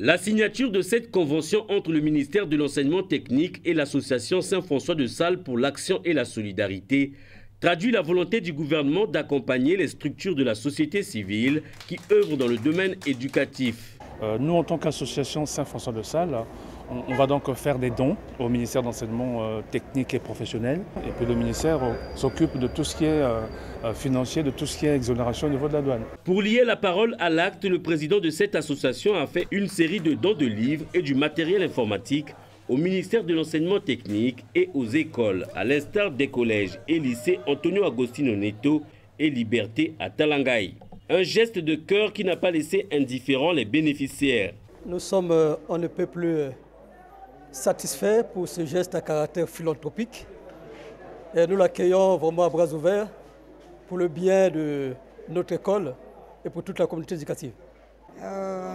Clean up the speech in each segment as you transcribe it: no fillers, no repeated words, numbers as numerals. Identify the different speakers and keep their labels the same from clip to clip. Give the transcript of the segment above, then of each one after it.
Speaker 1: La signature de cette convention entre le ministère de l'Enseignement technique et l'association Saint-François de Sales pour l'action et la solidarité traduit la volonté du gouvernement d'accompagner les structures de la société civile qui œuvrent dans le domaine éducatif.
Speaker 2: Nous, en tant qu'association Saint-François de Sales, on va donc faire des dons au ministère d'enseignement technique et professionnel. Et puis le ministère s'occupe de tout ce qui est financier, de tout ce qui est exonération au niveau de la douane.
Speaker 1: Pour lier la parole à l'acte, le président de cette association a fait une série de dons de livres et du matériel informatique au ministère de l'enseignement technique et aux écoles, à l'instar des collèges et lycées Antonio Agostino Neto et Liberté à Talangaï. Un geste de cœur qui n'a pas laissé indifférents les bénéficiaires.
Speaker 3: Nous sommes, on ne peut plus satisfaits pour ce geste à caractère philanthropique. Et nous l'accueillons vraiment à bras ouverts pour le bien de notre école et pour toute la communauté éducative.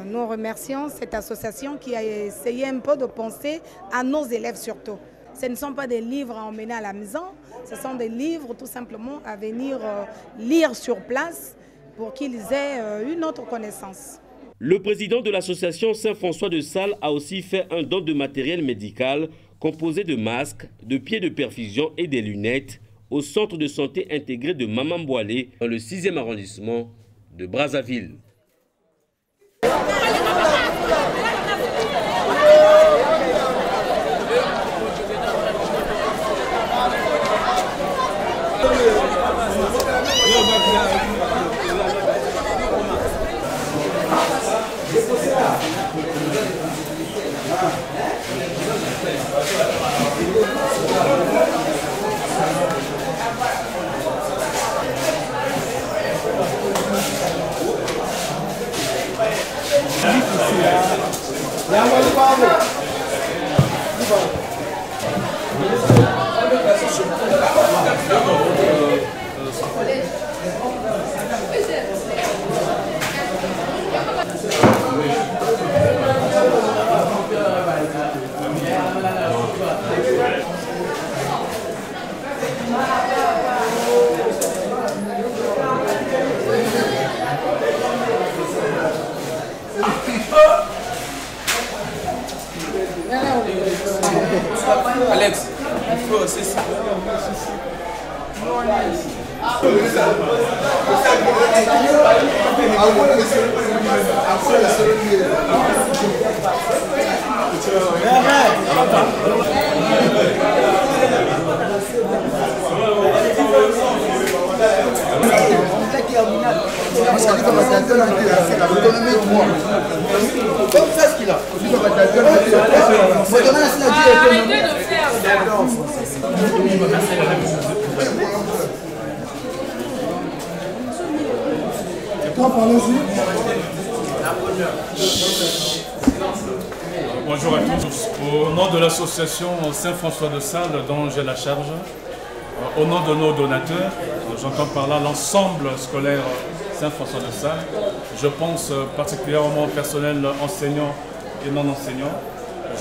Speaker 4: Nous remercions cette association qui a essayé un peu de penser à nos élèves surtout. Ce ne sont pas des livres à emmener à la maison, ce sont des livres tout simplement à venir lire sur place pour qu'ils aient une autre connaissance.
Speaker 1: Le président de l'association Saint-François de Sales a aussi fait un don de matériel médical composé de masques, de pieds de perfusion et des lunettes au centre de santé intégré de Mamamboalé dans le 6e arrondissement de Brazzaville.
Speaker 5: Alex, il faut aussi ça.
Speaker 2: Bonjour à tous. Au nom de l'association Saint-François de Sales, dont j'ai la charge, au nom de nos donateurs, j'entends par là l'ensemble scolaire Saint-François de Sales, je pense particulièrement au personnel enseignant et non enseignant,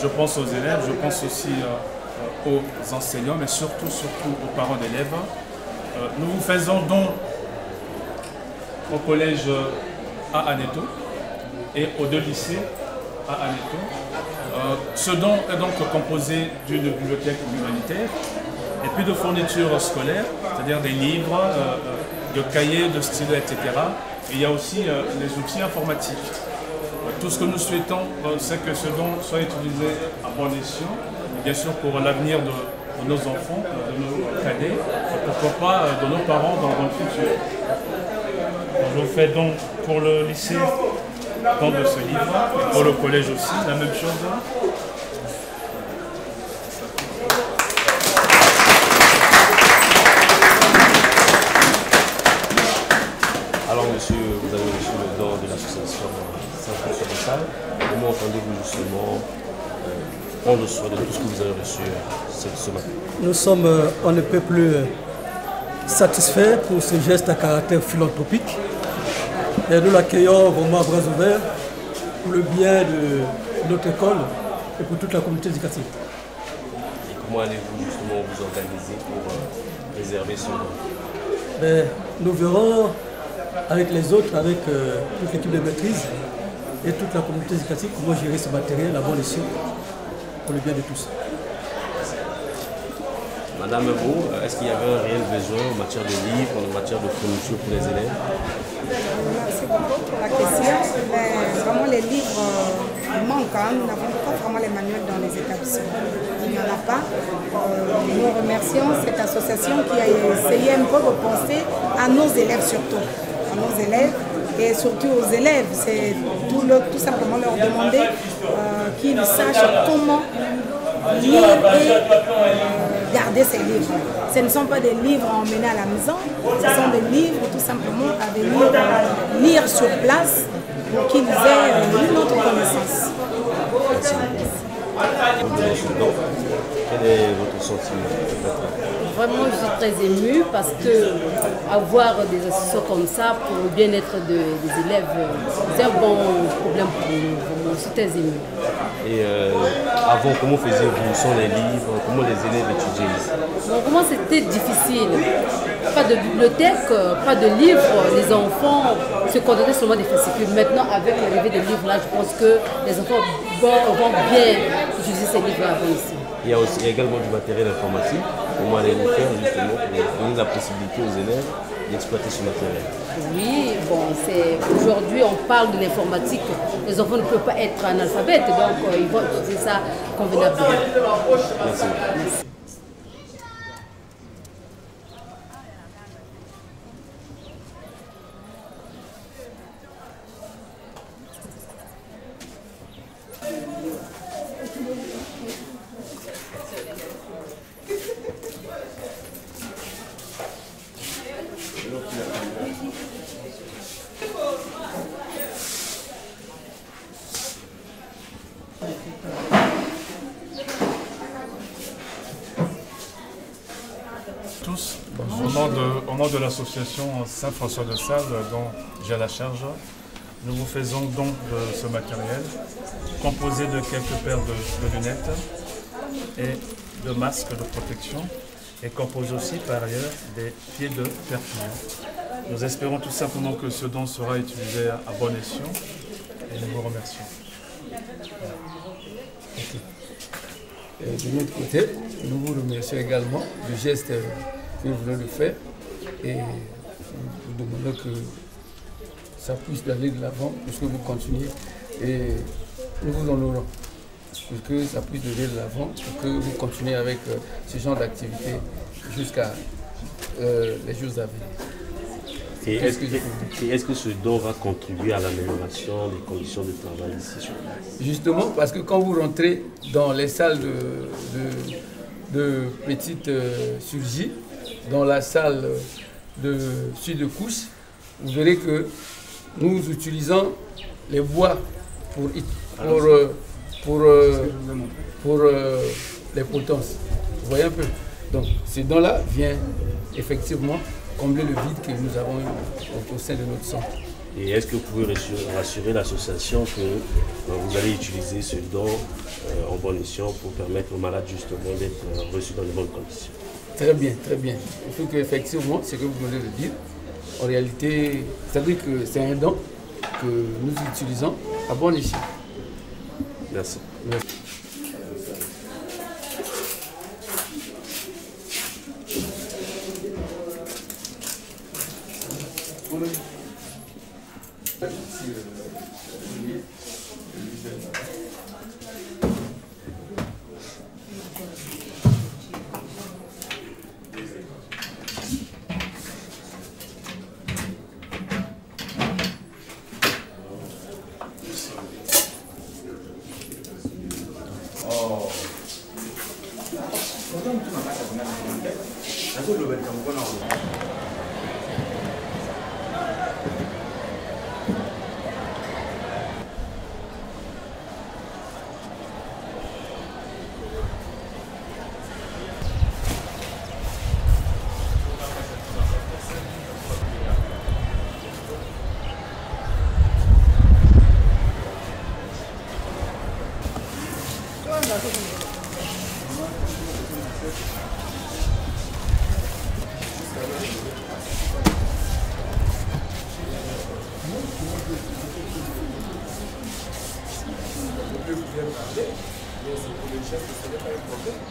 Speaker 2: je pense aux élèves, je pense aussi aux enseignants, mais surtout aux parents d'élèves. Nous vous faisons don au collège à Aneto et aux 2 lycées à Aneto. Ce don est donc composé d'une bibliothèque humanitaire et puis de fournitures scolaires, c'est-à-dire des livres, de cahiers, de stylos, etc. Et il y a aussi les outils informatiques. Tout ce que nous souhaitons, c'est que ce don soit utilisé à bon escient, bien sûr pour l'avenir de nos enfants, de nos cadets, et pourquoi pas de nos parents dans le futur. Je vous fais donc pour le lycée don de ce livre, et pour le collège aussi, la même chose.
Speaker 6: Alors monsieur, vous avez reçu le don de l'association Saint-François de Sales. Comment entendez-vous justement prendre soin de tout ce que vous avez reçu ce matin?
Speaker 3: Nous sommes, on ne peut plus satisfaits pour ce geste à caractère philanthropique. Et nous l'accueillons vraiment à bras ouverts pour le bien de notre école et pour toute la communauté éducative.
Speaker 6: Et comment allez-vous justement vous organiser pour réserver ce don?
Speaker 3: Nous verrons avec les autres, avec toute l'équipe de maîtrise, et toute la communauté éducative comment gérer ce matériel à bon escient pour le bien de tous.
Speaker 6: Madame Beau, est-ce qu'il y avait un réel besoin en matière de livres, en matière de fourniture pour les élèves?
Speaker 4: Merci beaucoup pour la question. Vraiment, les livres manquent. Nous n'avons pas vraiment les manuels dans les établissements. Il n'y en a pas. Nous remercions cette association qui a essayé un peu de penser à nos élèves surtout. À nos élèves et surtout aux élèves. C'est tout simplement leur demander qu'ils sachent comment lire et garder ces livres. Ce ne sont pas des livres à emmener à la maison, ce sont des livres tout simplement à venir lire sur place pour qu'ils aient une autre connaissance.
Speaker 6: Quel est votre sentiment?
Speaker 7: Vraiment, je suis très émue parce que avoir des associations comme ça pour le bien-être des élèves, c'est un bon problème pour nous. Vraiment, je suis très émue.
Speaker 6: Et avant, comment faisiez-vous sans les livres? Comment les élèves étudiaient ici?
Speaker 7: Donc, comment c'était difficile? Pas de bibliothèque, pas de livres. Les enfants se contentaient seulement des fascicules. Maintenant, avec l'arrivée des livres là, je pense que les enfants vont bien utiliser ces livres-là ici.
Speaker 6: Il y a également du matériel informatique. Comment allez-vous faire justement pour donner la possibilité aux élèves d'exploiter ce matériel?
Speaker 7: Oui, bon, aujourd'hui on parle de l'informatique. Les enfants ne peuvent pas être analphabètes, donc ils vont utiliser ça convenablement.
Speaker 6: Merci. Merci.
Speaker 2: Tous, au nom de l'association Saint-François de Sales, dont j'ai la charge, nous vous faisons don de ce matériel, composé de quelques paires de lunettes et de masques de protection, et compose aussi par ailleurs des pieds de perfumure. Nous espérons tout simplement que ce don sera utilisé à bon escient, et nous vous remercions.
Speaker 8: De notre côté, nous vous remercions également du geste que vous venez de faire et nous demandons que ça puisse aller de l'avant puisque vous continuez et nous vous honorons pour que ça puisse aller de l'avant pour que vous continuez avec ce genre d'activité jusqu'à les jours à venir.
Speaker 6: Et est-ce que ce don va contribuer à l'amélioration des conditions de travail ici sur place?
Speaker 8: Justement, parce que quand vous rentrez dans les salles de petite chirurgie, dans la salle de suite de couche, vous verrez que nous utilisons les bois pour les potences. Vous voyez un peu? Donc, ce don-là vient effectivement combler le vide que nous avons au sein de notre centre.
Speaker 6: Et est-ce que vous pouvez rassurer l'association que vous allez utiliser ce don en bon escient pour permettre aux malades justement d'être reçus dans de bonnes conditions?
Speaker 8: Très bien, très bien. Il faut qu'effectivement, ce que vous venez de dire, en réalité, c'est-à-dire que c'est un don que nous utilisons à bon escient.
Speaker 6: Merci.
Speaker 8: Merci.
Speaker 9: bien parler, mais c'est pour les gestes, ce n'est pas un problème.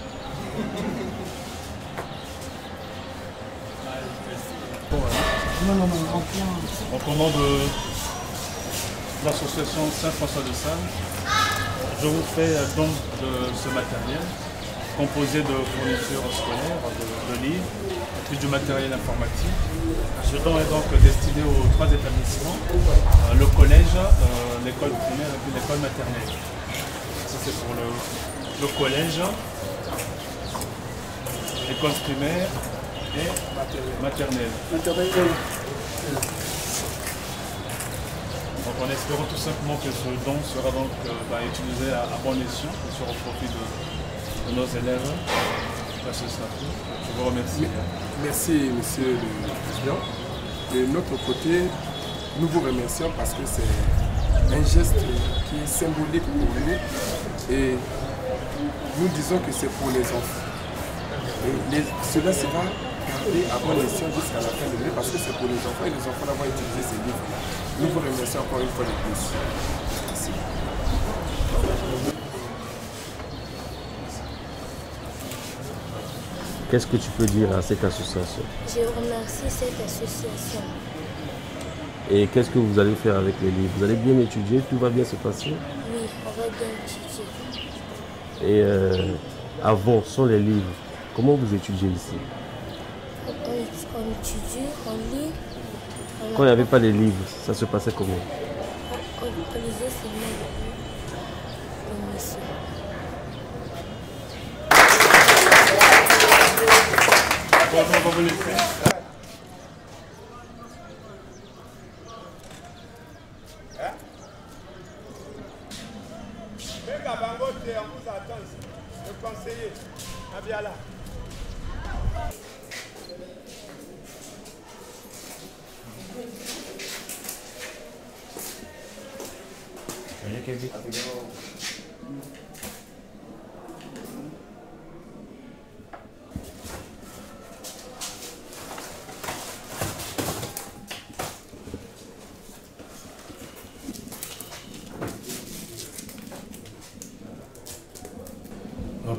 Speaker 2: Donc, au nom de l'association Saint-François de Sales, je vous fais don de ce matériel composé de fournitures scolaires, de livres, et puis du matériel informatique. Ce don est donc destiné aux 3 établissements, le collège, l'école primaire et puis l'école maternelle. Ça c'est pour le collège, l'école primaire et maternelle. Donc en espérant tout simplement que ce don sera donc utilisé à bon escient et sur le profit de nos élèves. Là, ce sera tout. Je vous remercie.
Speaker 9: Merci, Monsieur le Président. De notre côté, nous vous remercions parce que c'est un geste qui est symbolique pour nous et nous disons que c'est pour les enfants. Et cela sera gardé à bon escient jusqu'à la fin de l'année parce que c'est pour les enfants et les enfants vont utiliser ces livres-là. Nous vous remercions encore une fois de plus. Merci.
Speaker 6: Qu'est-ce que tu peux dire à cette association?
Speaker 10: Je remercie cette association.
Speaker 6: Et qu'est-ce que vous allez faire avec les livres? Vous allez bien étudier, tout va bien se passer?
Speaker 10: Oui, on va bien étudier.
Speaker 6: Et avant, sans les livres, comment vous étudiez ici?
Speaker 10: On étudie, on lit.
Speaker 6: Quand il n'y avait pas les livres, ça se passait comment?
Speaker 10: On lisait seulement les livres.
Speaker 2: Bonjour, on va vous laisser.
Speaker 11: On vous attend ici. Le conseiller, Abiala.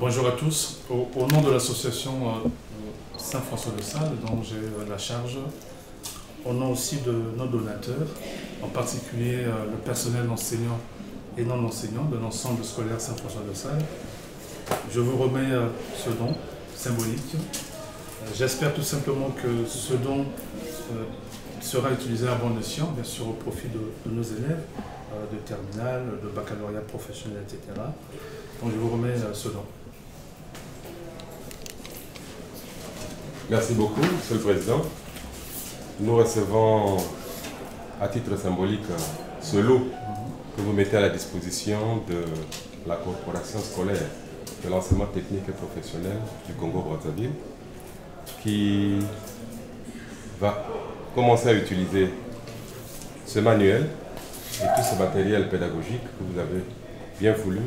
Speaker 2: Bonjour à tous. Au nom de l'association Saint-François de Sales, dont j'ai la charge, au nom aussi de nos donateurs, en particulier le personnel enseignant et non enseignant de l'ensemble scolaire Saint-François de Sales, je vous remets ce don symbolique. J'espère tout simplement que ce don sera utilisé à bon escient, bien sûr au profit de nos élèves de terminale, de baccalauréat professionnel, etc. Donc je vous remets ce don.
Speaker 12: Merci beaucoup, Monsieur le Président. Nous recevons à titre symbolique ce lot que vous mettez à la disposition de la corporation scolaire de l'enseignement technique et professionnel du Congo-Brazzaville qui va commencer à utiliser ce manuel et tout ce matériel pédagogique que vous avez bien voulu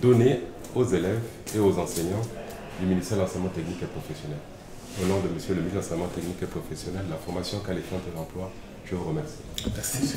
Speaker 12: donner aux élèves et aux enseignants du ministère de l'enseignement technique et professionnel. Au nom de Monsieur le ministre de l'enseignement technique et professionnel, la formation qualifiante et l'emploi, je vous remercie.
Speaker 2: Merci.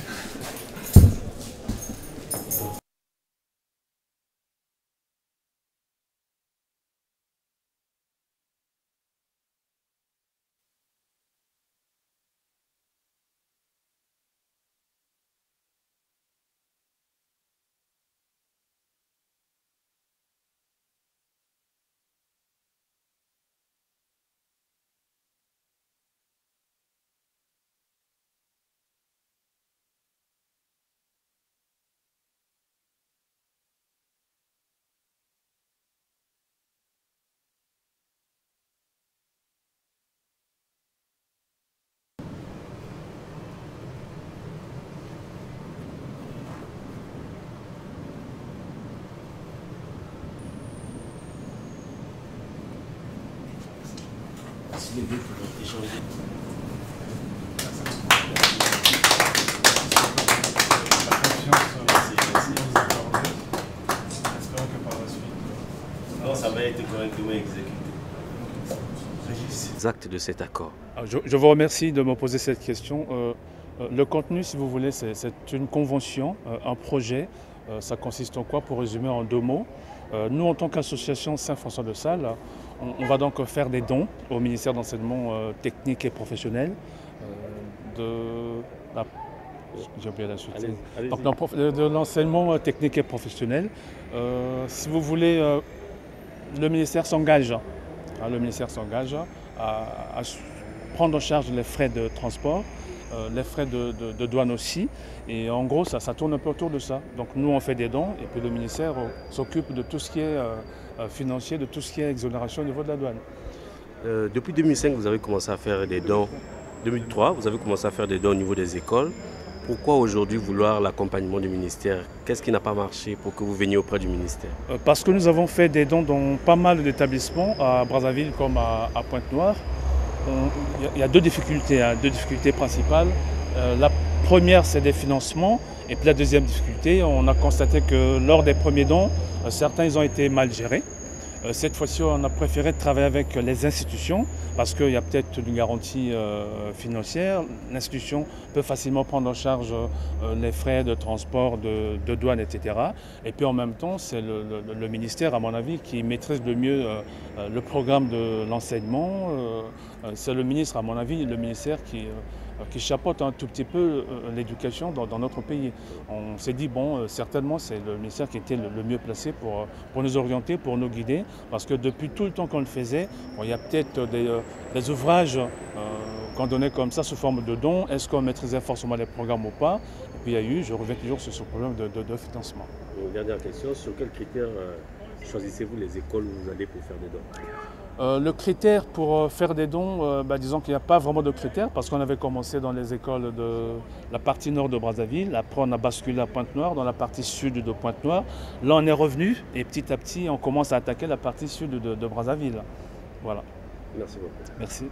Speaker 1: Les deux pour échanger.
Speaker 2: La confiance que vous accordez, espérons que par la suite.
Speaker 1: Non, ça va être correctement exécuté.
Speaker 6: Les actes de cet accord.
Speaker 2: Je vous remercie de me poser cette question. Le contenu, si vous voulez, c'est une convention, un projet Ça consiste en quoi? Pour résumer en 2 mots, nous en tant qu'association Saint-François de Sales, on va donc faire des dons au ministère d'enseignement technique et professionnel j'ai oublié la suite. De l'enseignement technique et professionnel. Si vous voulez, le ministère s'engage à prendre en charge les frais de transport, les frais de douane aussi. Et en gros, ça tourne un peu autour de ça. Donc nous, on fait des dons et puis le ministère s'occupe de tout ce qui est financier, de tout ce qui est exonération au niveau de la douane.
Speaker 1: Depuis 2005, vous avez commencé à faire des dons. 2003, vous avez commencé à faire des dons au niveau des écoles. Pourquoi aujourd'hui vouloir l'accompagnement du ministère? Qu'est-ce qui n'a pas marché pour que vous veniez auprès du ministère?
Speaker 2: Parce que nous avons fait des dons dans pas mal d'établissements, à Brazzaville comme à Pointe-Noire. Il y a 2 difficultés, 2 difficultés principales. La première, c'est des financements. Et puis la deuxième difficulté, on a constaté que lors des premiers dons, certains ils ont été mal gérés. Cette fois-ci, on a préféré travailler avec les institutions parce qu'il y a peut-être une garantie financière. L'institution peut facilement prendre en charge les frais de transport, de douane, etc. Et puis en même temps, c'est le ministère, à mon avis, qui maîtrise le mieux le programme de l'enseignement. C'est le ministre, à mon avis, le ministère qui chapeaute un tout petit peu l'éducation dans notre pays. On s'est dit, bon, certainement, c'est le ministère qui était le mieux placé pour nous orienter, pour nous guider, parce que depuis tout le temps qu'on le faisait, bon, il y a peut-être des ouvrages qu'on donnait comme ça sous forme de dons. Est-ce qu'on maîtrisait forcément les programmes ou pas? Et puis il y a eu, je reviens toujours sur ce problème de financement.
Speaker 1: Dernière question, sur quels critères choisissez-vous les écoles où vous allez pour faire des dons?
Speaker 2: Le critère pour faire des dons, disons qu'il n'y a pas vraiment de critère parce qu'on avait commencé dans les écoles de la partie nord de Brazzaville, après on a basculé à Pointe-Noire, dans la partie sud de Pointe-Noire. Là on est revenu et petit à petit on commence à attaquer la partie sud de Brazzaville. Voilà.
Speaker 1: Merci beaucoup.
Speaker 2: Merci.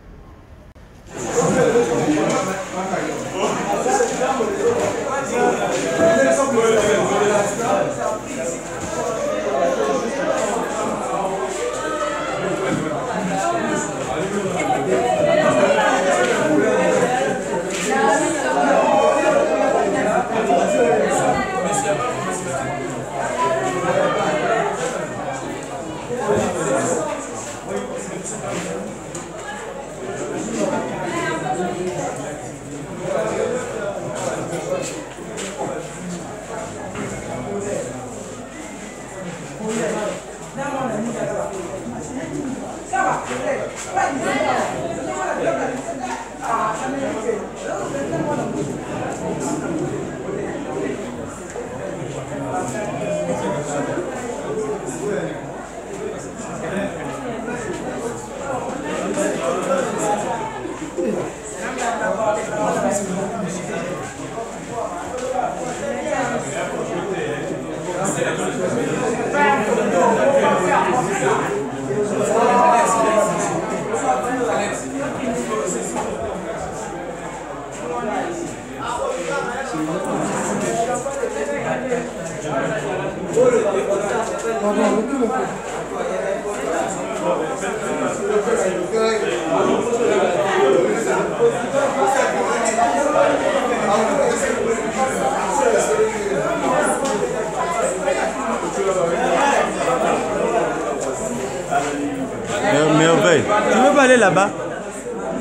Speaker 13: Merveille. Tu veux pas aller là-bas?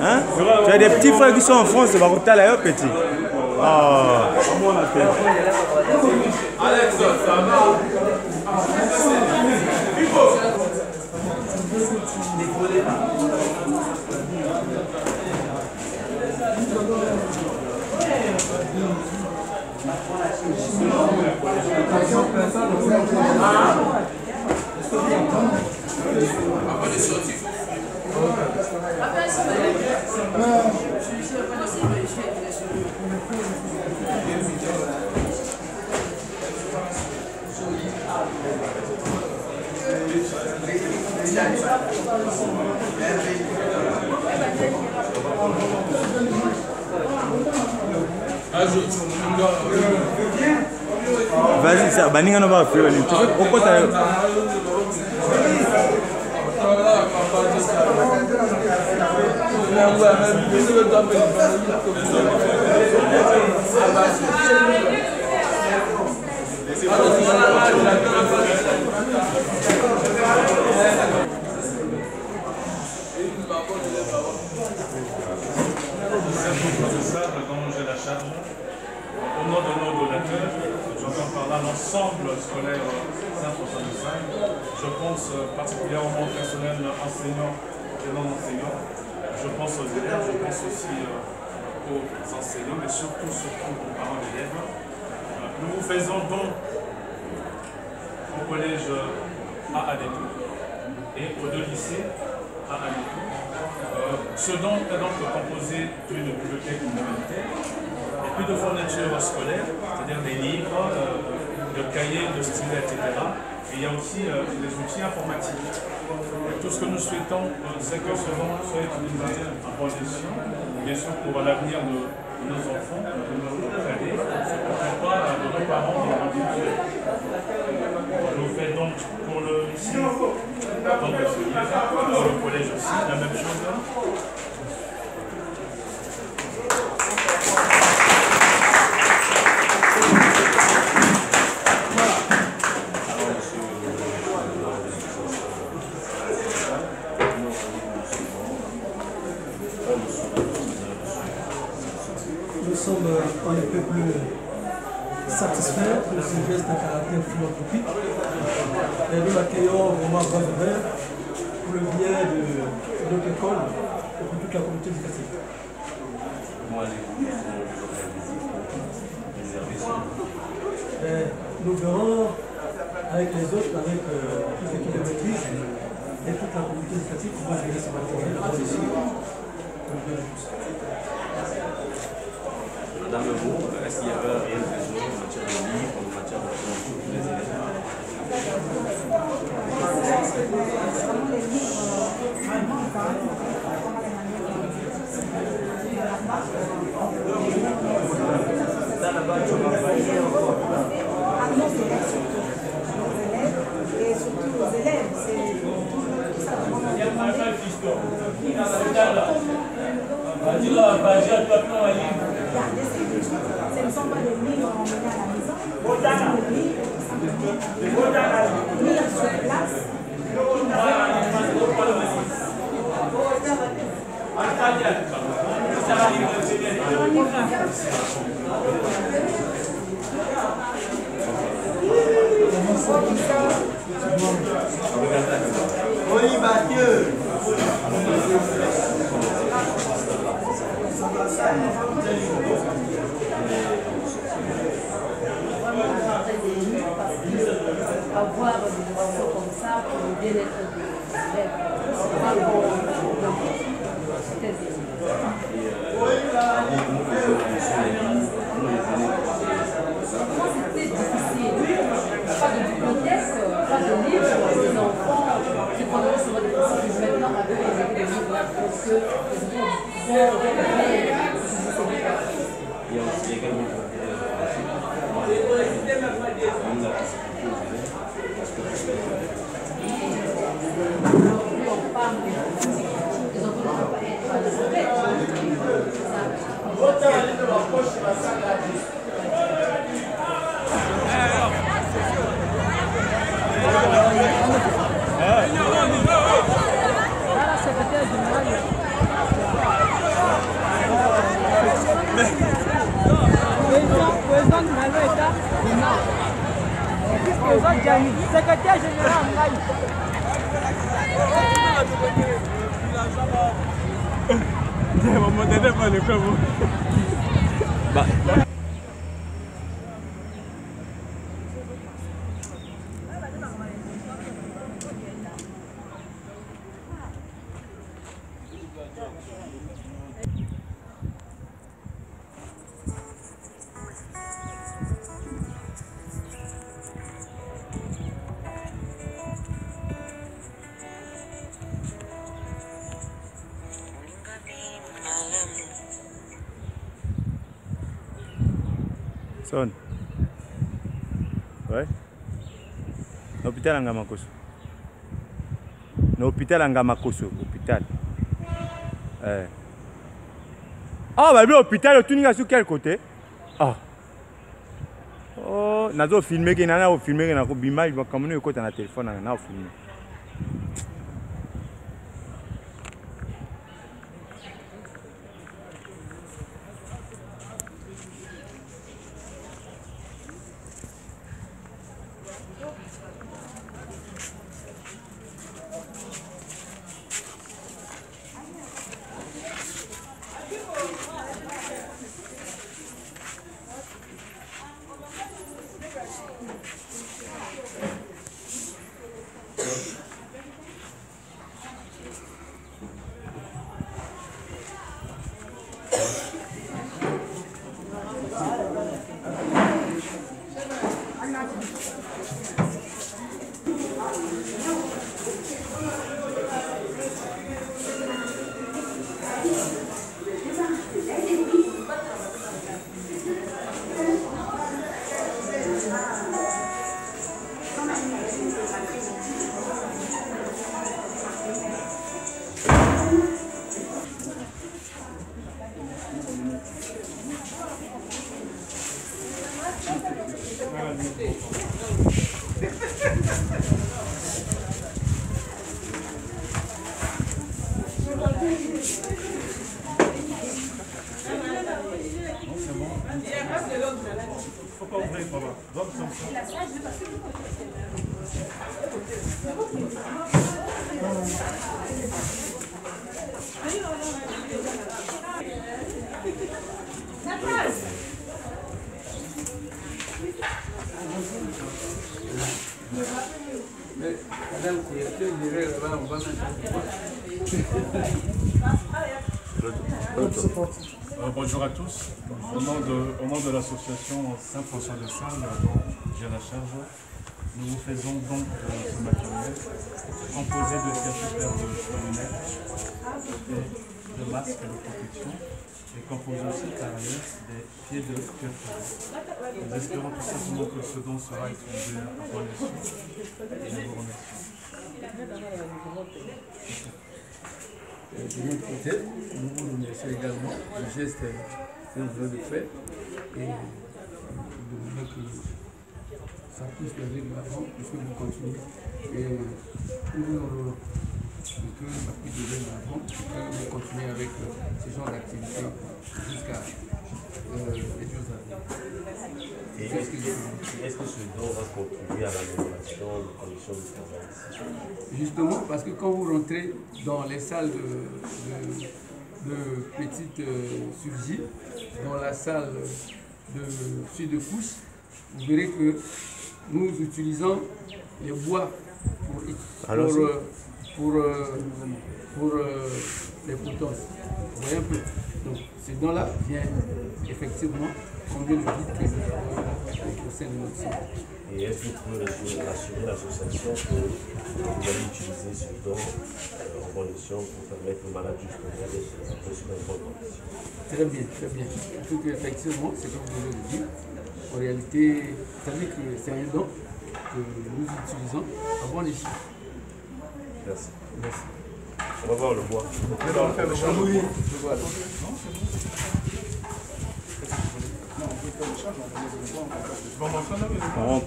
Speaker 13: Hein? Tu as des petits frères qui sont en France, c'est pas là, petit. Oh. Alex, ça va? Vas-y, ça, Baninga n'a pas fait. Pourquoi t'as...
Speaker 2: par là l'ensemble scolaire Saint-François de Sales. Je pense particulièrement au personnel enseignant et non enseignant. Je pense aux élèves, je pense aussi aux enseignants, mais surtout aux parents d'élèves. Nous vous faisons donc au collège à Adetou et aux deux lycées à Adetou. Ce don est donc composé d'une bibliothèque humanitaire et puis de fournitures scolaires, c'est-à-dire des livres, de cahiers, de stylets, etc. Et il y a aussi des outils informatiques. Et tout ce que nous souhaitons, c'est que ce don soit utilisé en bon escient, bien sûr pour l'avenir de nos enfants, de nos cadets, pourquoi de nos parents, de nos étudiants. Je vous fais donc pour le lycée, donc pour le collège aussi, la même chose.
Speaker 3: Nous sommes un peu plus satisfaits de ce geste à caractère philanthropique et nous l'accueillons vraiment à bras ouverts pour le bien de notre école et pour toute la communauté éducative. Nous verrons avec les autres, avec toute l'équipe de maîtrise et toute la communauté éducative comment gérer ce matériel pour le bien de tous.
Speaker 6: Madame Lebeau, est-ce qu'il y avait un réel besoin en matière de livres, en matière de fournitures pour les élèves?
Speaker 4: Et surtout aux élèves, c'est tout ça. Ce ne sont pas des livres emmenés à la maison, ce sont des livres simplement lire sur place.
Speaker 11: Oui, Mathieu.
Speaker 7: Avoir des enfants comme ça pour le bien-être des élèves. C'est pas bon. C'était difficile. Pas de bibliothèque, pas de livres pour les enfants. C'est pendant souvent des principes maintenant avec les livres parce que les enfants vont bien.
Speaker 6: Il y a aussi également
Speaker 11: secrétaire général
Speaker 13: Son. Ouais. L'hôpital à Ngamakoso. L'hôpital à Ngamakoso. Hôpital. Ah, bah, l'hôpital, tu n'es sur quel côté? Ah. Oh, nazo filmé que nana au filmé que na ko bima il va comme nous côté na téléphone na au filmé.
Speaker 8: Mais madame, il dirait là-bas, on va mettre
Speaker 2: bonjour à tous. Au nom de l'association Saint-François de Sales, dont j'ai la charge, nous vous faisons donc ce matériel composé de quelques paires de lunettes, de masques de protection et composé aussi par ailleurs des pieds de cuir. Nous espérons tout simplement que ce don sera utilisé à bon escient et nous vous remercions.
Speaker 8: De notre côté, nous vous remercions également du geste que vous venez de faire et nous demandons que ça puisse aller de l'avant puisque vous continuez et que ça puisse aller de l'avant et que vous continuez avec ce genre d'activité jusqu'à les jours à venir.
Speaker 6: Et est-ce que ce don va contribuer à l'amélioration des conditions de travail ici?
Speaker 8: Justement, parce que quand vous rentrez dans les salles de petite chirurgie, dans la salle de couche, vous verrez que nous utilisons les bois pour les potences. Vous voyez un peu. Donc, ces dons-là viennent effectivement combler le vide que nous avons au sein de notre centre.
Speaker 6: Et est-ce que vous pouvez rassurer l'association que vous allez utiliser ce don en condition pour permettre aux malades justement d'être reçus dans de bonnes conditions?
Speaker 8: Très bien, très bien. Tout effectivement, c'est comme vous le dites. En réalité, c'est-à-dire que c'est un don que nous utilisons à bon escient.
Speaker 6: Merci. Merci. On va voir le bois.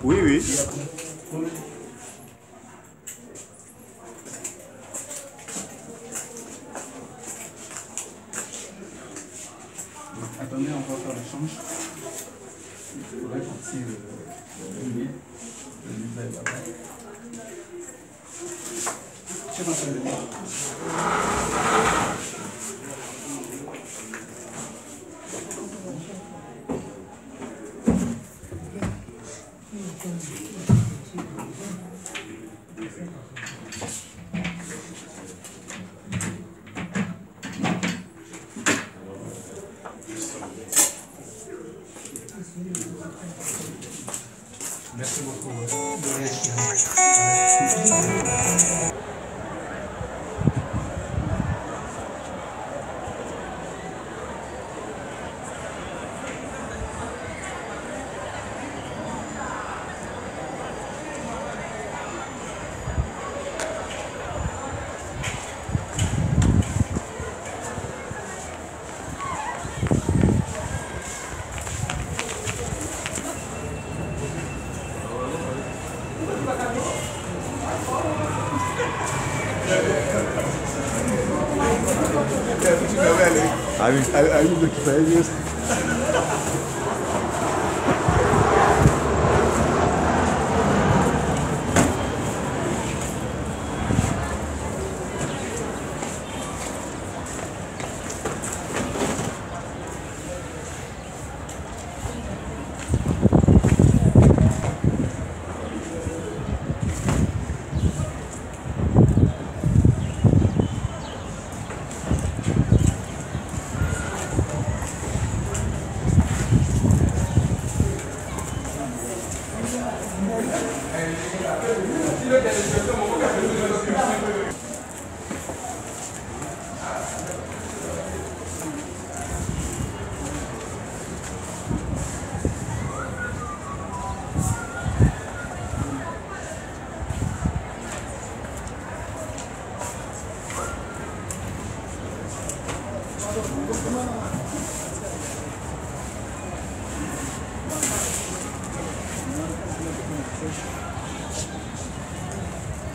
Speaker 13: Oui, oui.
Speaker 8: Attendez, on va faire l'échange. Il faudrait sortir le livre là-bas. C'est dans le livre. Merci beaucoup.
Speaker 13: Ayuda que faz isso.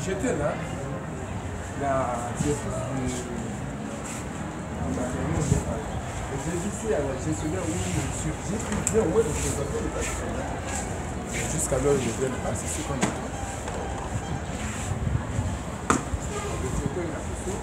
Speaker 9: J'étais là, la directrice du matériel. J'ai dit à la gestionnaire où j'ai pu bien au moins de présenter l'état. Jusqu'alors, je ne viens pas, c'est ce qu'on a fait. Le directeur, il a fait ça.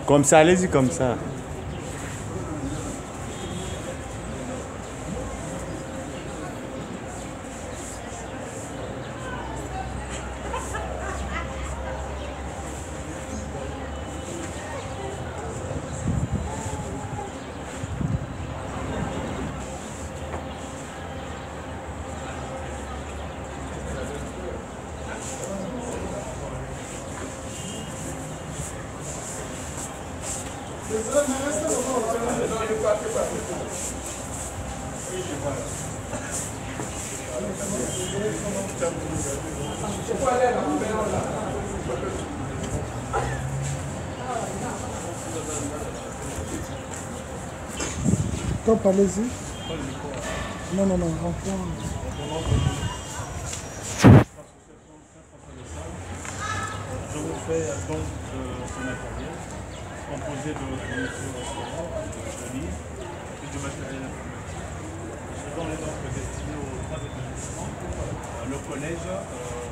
Speaker 13: Comme ça, allez-y comme ça.
Speaker 14: Top, allez-y. Non, non, non, rentrons.
Speaker 2: Je vous fais donc ce matériel composé de fournitures scolaires, de livres et de matériel informatique. Ce dont est donc destiné aux trois établissements, le collège,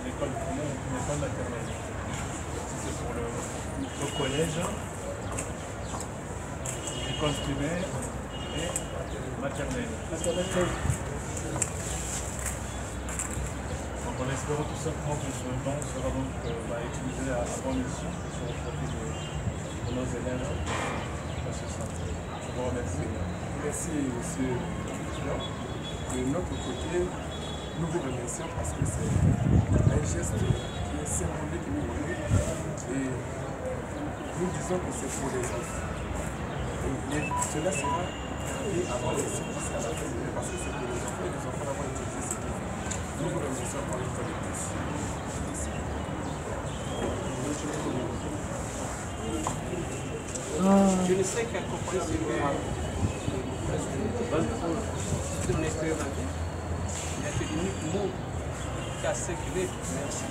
Speaker 2: l'école primaire et l'école maternelle. C'est pour le collège, l'école primaire et maternelle. Donc en espérant tout simplement que ce don sera donc utilisé à bon escient sur le profit de nos élèves. Je vous remercie.
Speaker 9: Merci, monsieur le président. De notre côté, nous vous remercions parce que c'est un geste qui est symbolique pour nous. Et nous disons que c'est pour les enfants. Et cela sera fait avant les sites jusqu'à la fin de l'année parce que c'est pour les enfants et les enfants d'avoir utilisé ces livres. Nous vous remercions encore une fois de plus.
Speaker 5: Je ne sais qu'à comprendre ce que c'est une expérimenté. Mais c'est l'unique mot qui a circulé. Merci.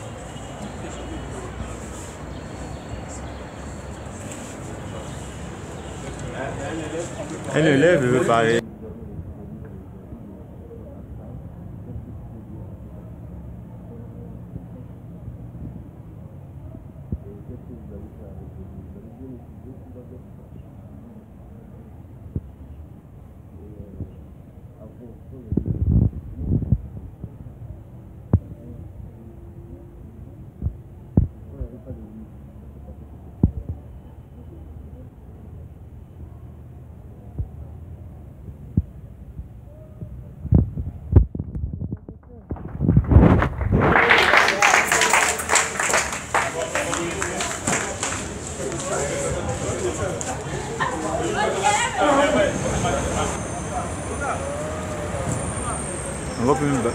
Speaker 13: Un élève veut parler. On va plus bas.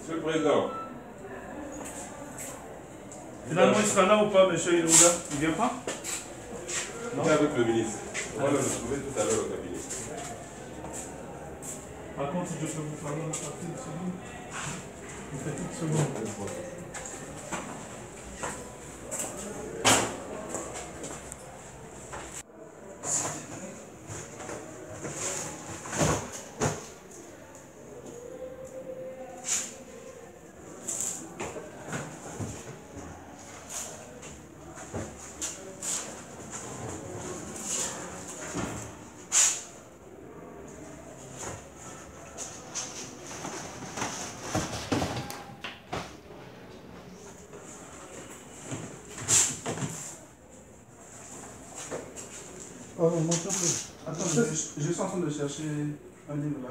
Speaker 12: Monsieur le Président.
Speaker 2: Finalement, il sera là ou pas, monsieur Ilouda? Il ne vient pas?
Speaker 12: Il est avec le ministre. Moi, je le trouvais tout à l'heure au cabinet.
Speaker 2: Par contre, si je peux vous parler en partie de seconde. Une petite seconde.
Speaker 15: Attends, je suis en train de chercher un livre là,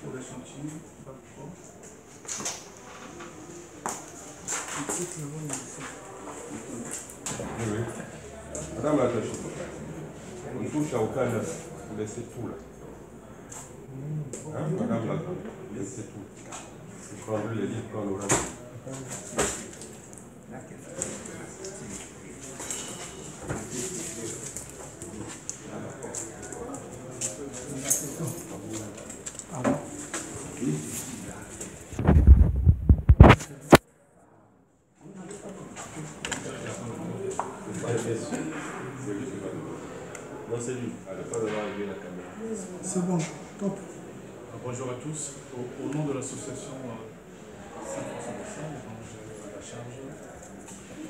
Speaker 15: pour les chantiers.
Speaker 12: Oui. Madame la tâche, on touche à aucun œuf, vous laissez tout là. Hein, madame la laissez tout. Je prendrai les livres quand on aura.
Speaker 14: C'est bon, top.
Speaker 2: Bonjour à tous. Au nom de l'association Saint-François de Sales, dont j'ai la charge,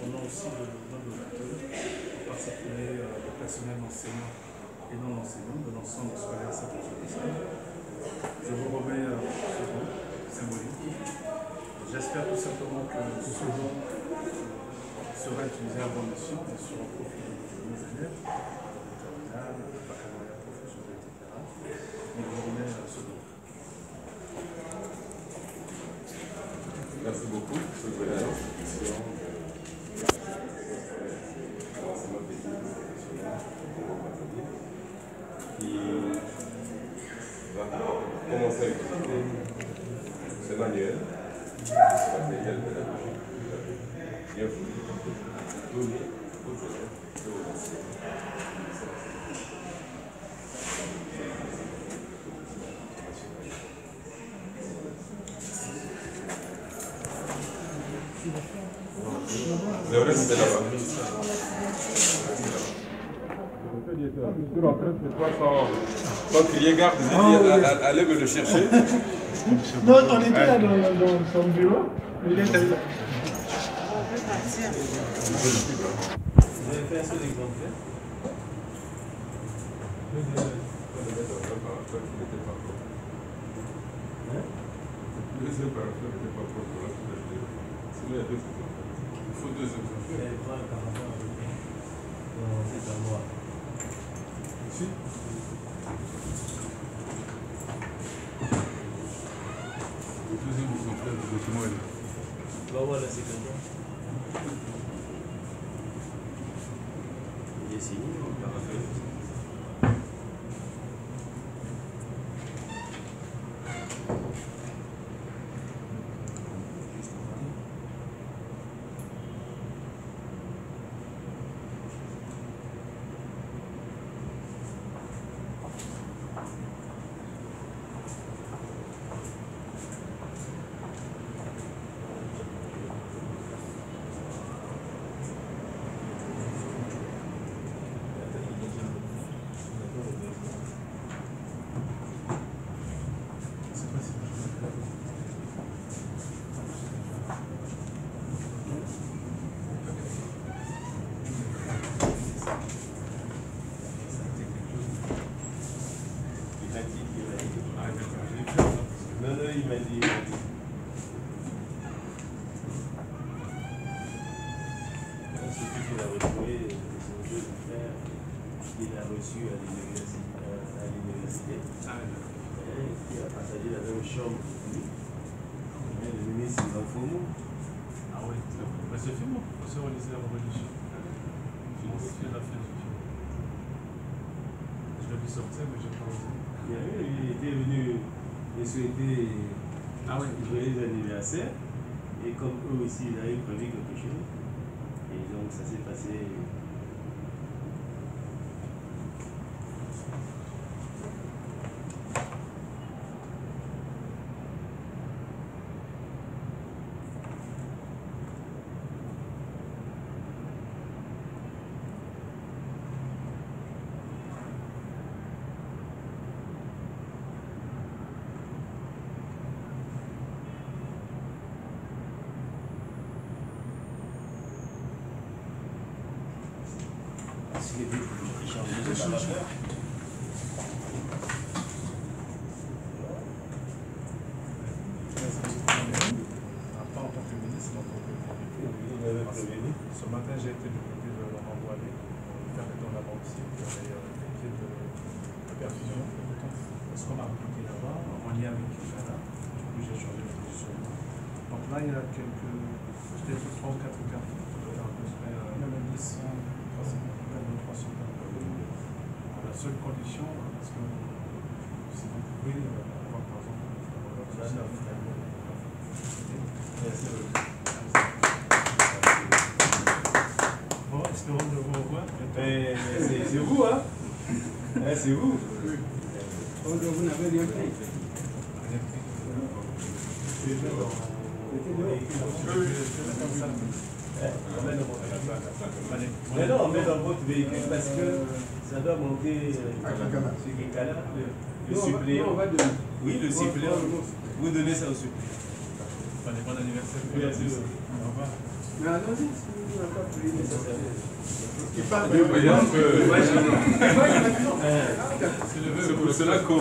Speaker 2: au nom aussi de nos donateurs, en particulier le personnel enseignant et non enseignant de l'ensemble scolaire Saint-François de Sales, je vous remets ce don symbolique. J'espère tout simplement que ce don sera utilisé à bon escient et sera au profit de nos élèves, le baccalauréat professionnel, etc. On vous remet ce don.
Speaker 12: Merci beaucoup, M. le Président. Qui va commencer à utiliser ce manuel, ce matériel pédagogique bien fourni, donné aux élèves et aux enseignants. Le reste, c'est là-bas. Sans crier garde, allez me le chercher.
Speaker 14: Non, on était là dans son bureau. Il est allé là.
Speaker 6: Vous avez fait un seul exemplaire?
Speaker 12: Il faut deux exemplaires.
Speaker 6: C'est à moi.
Speaker 12: Ici? Le deuxième exemplaire du document est là.
Speaker 6: Va voir la secrétaire. Il est signé, on va faire. qu'il a retrouvé son jeu de frère qu'il a reçu à l'université. Qui a partagé la même chambre que lui. Le ministre des Infos.
Speaker 2: Ah oui, c'est film, professeur au lycée de la religion. Philosophe de la philosophie. Je l'ai vu sortir, mais je n'ai pas osé.
Speaker 6: Il était venu me souhaiter joyeux anniversaire. Et comme eux aussi, ils avaient prévu quelque chose. Et donc ça s'est passé.
Speaker 2: Ce matin, j'ai été du côté de Laurent Boilet, permettant là-bas aussi, qui avait des pieds de perfusion. Parce qu'on a recruté là-bas, en lien avec Ghana. Du coup, j'ai changé de position. Donc là, il y a quelques, peut-être 3 ou 4 cas. À peu près, même 200, 300 cas. La seule condition, parce que si vous pouvez avoir par exemple, bon, espérons de vous revoir.
Speaker 6: C'est vous, hein? C'est vous.
Speaker 15: Donc vous n'avez rien pris.
Speaker 6: Mais non, on met dans votre véhicule parce que ça doit monter sur Kikala, le suppléant. Oui, le suppléant. Vous donnez ça au suppléant.
Speaker 2: Bon anniversaire.
Speaker 6: Merci.
Speaker 2: Au revoir.
Speaker 15: Mais allons-y, si vous n'avez pas pris nécessaire.
Speaker 12: Il parle de
Speaker 2: C'est pour cela qu'on